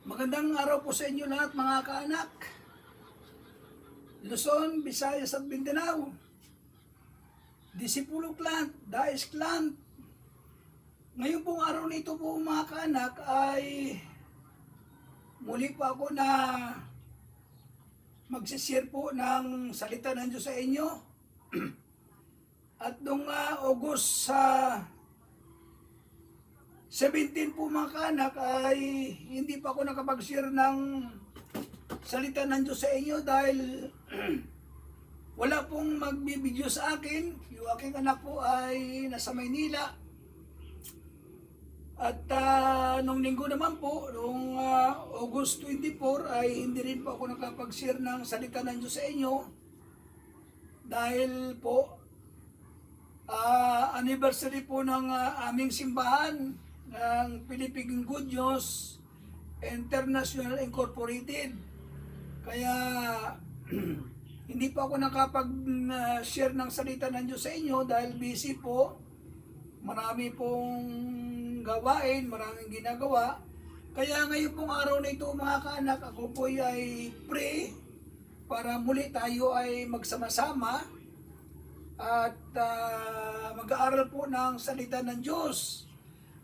Magandang araw po sa inyo lahat mga kaanak. Luzon, Visayas at Mindanao. Disipulo Clan, Dais Clan. Ngayon pong araw nito po mga kaanak ay muli po ako na magsishare po ng salita ng Diyos sa inyo. At noong August sa 17 po mga kaanak ay hindi pa ako nakapag-share ng salita ng Diyos sa inyo dahil wala pong magbibideo sa akin. Yung aking anak po ay nasa Maynila. At nung linggo naman po, nung August 24 ay hindi rin po ako nakapag-share ng salita ng Diyos sa inyo dahil po anniversary po ng aming simbahan ng Philippine Good News International Incorporated. Kaya hindi pa ako nakapag-share ng salita ng Diyos sa inyo dahil busy po. Marami pong gawain, maraming ginagawa. Kaya ngayon pong araw na ito mga kaanak, ako po ay pray para muli tayo ay magsama-sama at mag-aaral po ng salita ng Diyos.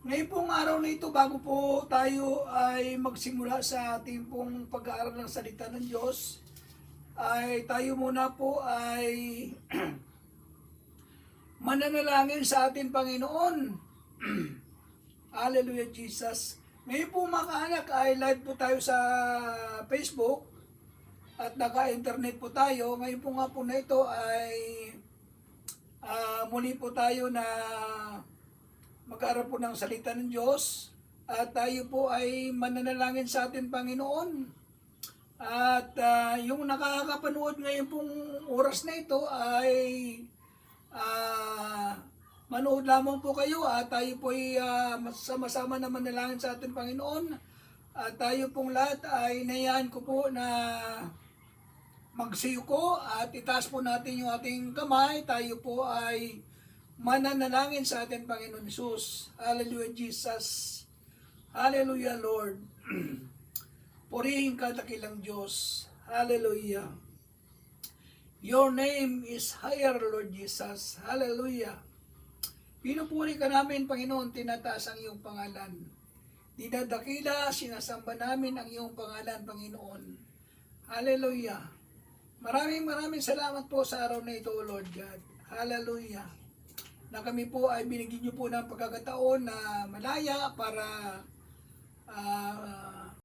Ngayon pong araw na ito, bago po tayo ay magsimula sa ating pong pag-aaral ng salita ng Diyos, ay tayo muna po ay mananalangin sa ating Panginoon. Hallelujah Jesus. Ngayon po mga kaanak ay live po tayo sa Facebook at naka-internet po tayo. Ngayon po nga po na ito ay muli po tayo na mag-aaral po ng salita ng Diyos at tayo po ay mananalangin sa ating Panginoon. At yung nakakapanood ngayon pong oras na ito ay manood lamang po kayo at tayo po ay sama-sama na manalangin sa ating Panginoon. At tayo pong lahat ay nayaan ko po na magsiyuko at itaas po natin yung ating kamay. Tayo po ay mananalangin sa ating Panginoon Jesus. Hallelujah Jesus. Hallelujah Lord. Purihin ka dakilang Diyos. Hallelujah. Your name is higher Lord Jesus. Hallelujah. Pinupuri ka namin Panginoon, tinataas ang iyong pangalan. Dinadakila, sinasamba namin ang iyong pangalan Panginoon. Hallelujah. Maraming salamat po sa araw na ito Lord God. Hallelujah. Na kami po ay binigyan niyo po ng pagkakataon na malaya para